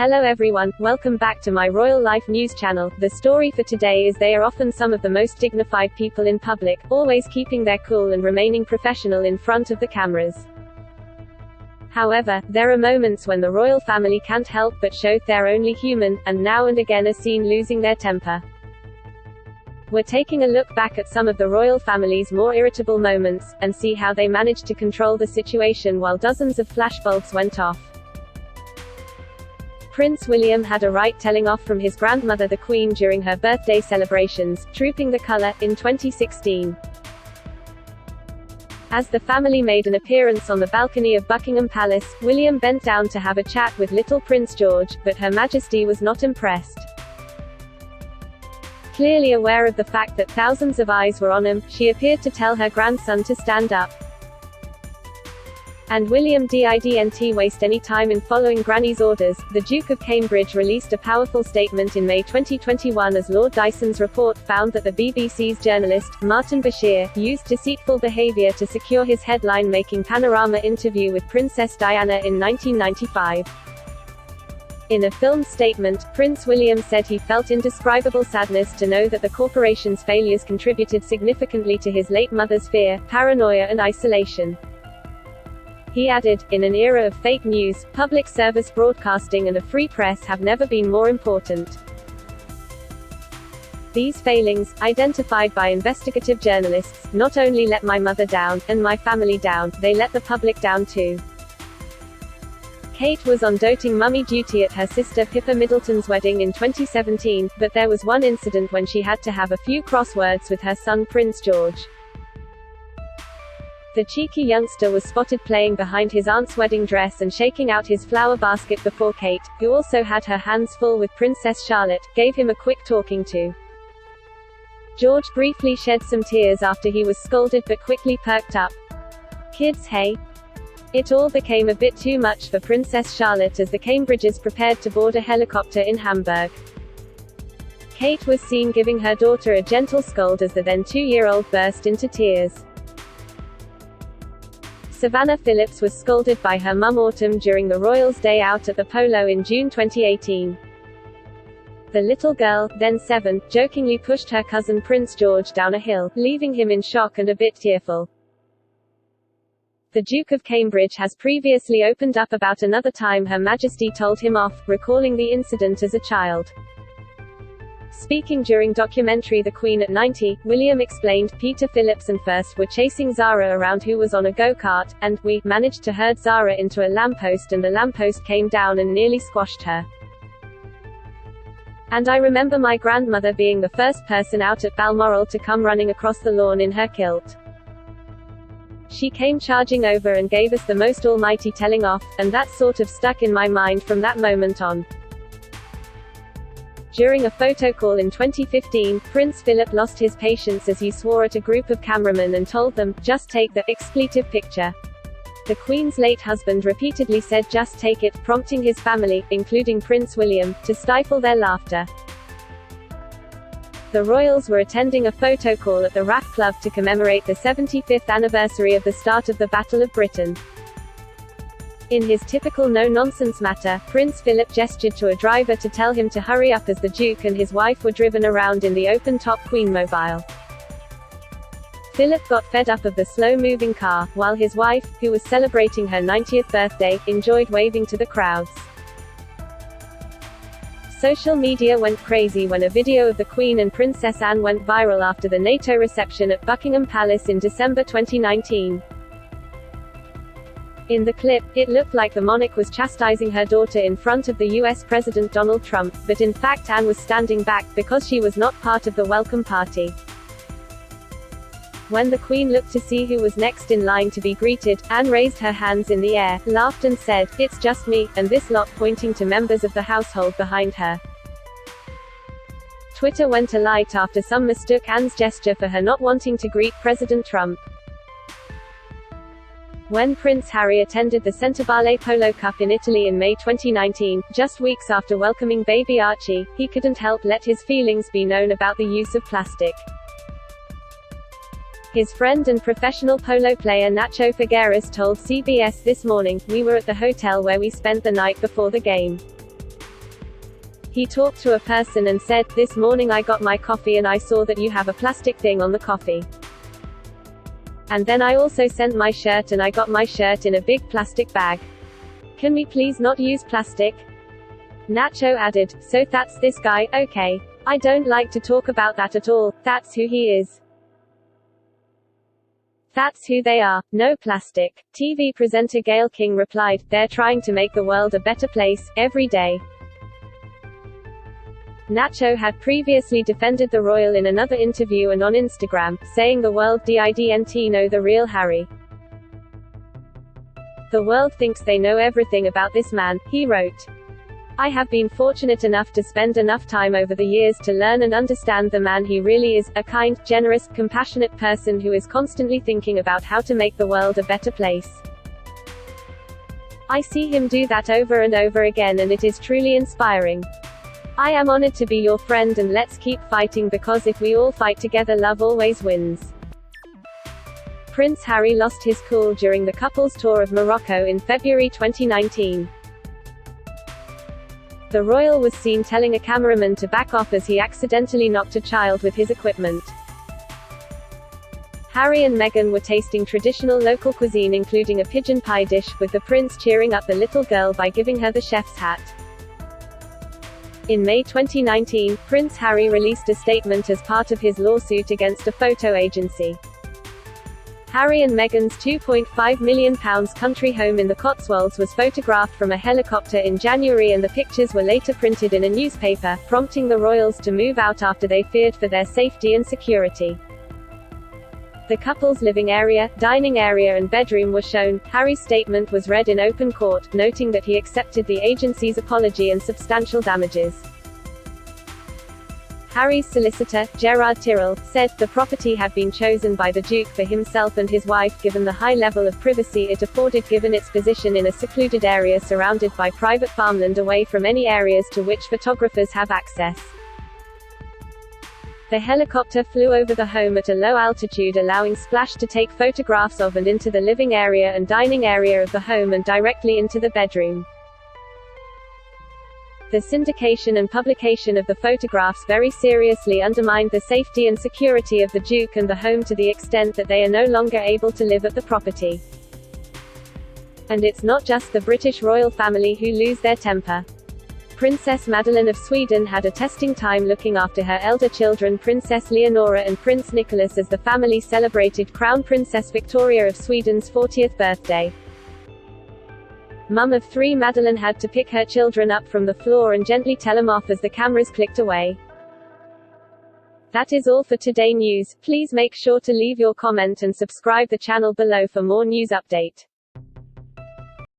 Hello everyone, welcome back to my Royal Life News channel. The story for today is they are often some of the most dignified people in public, always keeping their cool and remaining professional in front of the cameras. However, there are moments when the royal family can't help but show they're only human, and now and again are seen losing their temper. We're taking a look back at some of the royal family's more irritable moments, and see how they managed to control the situation while dozens of flashbulbs went off. Prince William had a right telling off from his grandmother the Queen during her birthday celebrations, Trooping the Colour, in 2016. As the family made an appearance on the balcony of Buckingham Palace, William bent down to have a chat with little Prince George, but Her Majesty was not impressed. Clearly aware of the fact that thousands of eyes were on him, she appeared to tell her grandson to stand up. And William didn't waste any time in following Granny's orders. The Duke of Cambridge released a powerful statement in May 2021 as Lord Dyson's report found that the BBC's journalist, Martin Bashir, used deceitful behaviour to secure his headline-making Panorama interview with Princess Diana in 1995. In a filmed statement, Prince William said he felt indescribable sadness to know that the corporation's failures contributed significantly to his late mother's fear, paranoia and isolation. He added, "In an era of fake news, public service broadcasting and a free press have never been more important. These failings, identified by investigative journalists, not only let my mother down, and my family down, they let the public down too." Kate was on doting mummy duty at her sister Pippa Middleton's wedding in 2017, but there was one incident when she had to have a few crosswords with her son Prince George. The cheeky youngster was spotted playing behind his aunt's wedding dress and shaking out his flower basket before Kate, who also had her hands full with Princess Charlotte, gave him a quick talking to. George briefly shed some tears after he was scolded but quickly perked up. "Kids, hey?" It all became a bit too much for Princess Charlotte as the Cambridges prepared to board a helicopter in Hamburg. Kate was seen giving her daughter a gentle scold as the then 2-year-old burst into tears. Savannah Phillips was scolded by her mum Autumn during the royals' day out at the Polo in June 2018. The little girl, then 7, jokingly pushed her cousin Prince George down a hill, leaving him in shock and a bit tearful. The Duke of Cambridge has previously opened up about another time Her Majesty told him off, recalling the incident as a child. Speaking during documentary The Queen at 90, William explained, "Peter Phillips and First were chasing Zara around who was on a go-kart, and we managed to herd Zara into a lamppost and the lamppost came down and nearly squashed her. And I remember my grandmother being the first person out at Balmoral to come running across the lawn in her kilt. She came charging over and gave us the most almighty telling off, and that sort of stuck in my mind from that moment on." During a photo call in 2015, Prince Philip lost his patience as he swore at a group of cameramen and told them, "Just take the expletive picture." The Queen's late husband repeatedly said just take it, prompting his family, including Prince William, to stifle their laughter. The royals were attending a photo call at the RAF Club to commemorate the 75th anniversary of the start of the Battle of Britain. In his typical no-nonsense matter, Prince Philip gestured to a driver to tell him to hurry up as the Duke and his wife were driven around in the open-top Queenmobile. Philip got fed up of the slow-moving car, while his wife, who was celebrating her 90th birthday, enjoyed waving to the crowds. Social media went crazy when a video of the Queen and Princess Anne went viral after the NATO reception at Buckingham Palace in December 2019. In the clip, it looked like the monarch was chastising her daughter in front of the US President Donald Trump, but in fact Anne was standing back, because she was not part of the welcome party. When the Queen looked to see who was next in line to be greeted, Anne raised her hands in the air, laughed and said, "It's just me," and this lot, pointing to members of the household behind her. Twitter went alight after some mistook Anne's gesture for her not wanting to greet President Trump. When Prince Harry attended the Centobale Polo Cup in Italy in May 2019, just weeks after welcoming baby Archie, he couldn't help let his feelings be known about the use of plastic. His friend and professional polo player Nacho Figueras told CBS This Morning, "We were at the hotel where we spent the night before the game. He talked to a person and said, "This morning I got my coffee and I saw that you have a plastic thing on the coffee. And then I also sent my shirt and I got my shirt in a big plastic bag. Can we please not use plastic?" Nacho added, "So that's this guy, okay. I don't like to talk about that at all, that's who he is. That's who they are, no plastic." TV presenter Gayle King replied, "They're trying to make the world a better place, every day." Nacho had previously defended the royal in another interview and on Instagram, saying the world didn't know the real Harry. "The world thinks they know everything about this man," he wrote. "I have been fortunate enough to spend enough time over the years to learn and understand the man he really is, a kind, generous, compassionate person who is constantly thinking about how to make the world a better place. I see him do that over and over again and it is truly inspiring. I am honored to be your friend and let's keep fighting because if we all fight together, love always wins." Prince Harry lost his cool during the couple's tour of Morocco in February 2019. The royal was seen telling a cameraman to back off as he accidentally knocked a child with his equipment. Harry and Meghan were tasting traditional local cuisine including a pigeon pie dish, with the prince cheering up the little girl by giving her the chef's hat. In May 2019, Prince Harry released a statement as part of his lawsuit against a photo agency. Harry and Meghan's £2.5 million country home in the Cotswolds was photographed from a helicopter in January and the pictures were later printed in a newspaper, prompting the royals to move out after they feared for their safety and security. The couple's living area, dining area and bedroom were shown. Harry's statement was read in open court, noting that he accepted the agency's apology and substantial damages. Harry's solicitor, Gerard Tyrrell, said, "The property had been chosen by the Duke for himself and his wife given the high level of privacy it afforded given its position in a secluded area surrounded by private farmland away from any areas to which photographers have access." The helicopter flew over the home at a low altitude allowing Splash to take photographs of and into the living area and dining area of the home and directly into the bedroom. The syndication and publication of the photographs very seriously undermined the safety and security of the Duke and the home to the extent that they are no longer able to live at the property. And it's not just the British royal family who lose their temper. Princess Madeleine of Sweden had a testing time looking after her elder children Princess Leonora and Prince Nicholas as the family celebrated Crown Princess Victoria of Sweden's 40th birthday. Mum of three Madeleine had to pick her children up from the floor and gently tell them off as the cameras clicked away. That is all for today news. Please make sure to leave your comment and subscribe the channel below for more news update.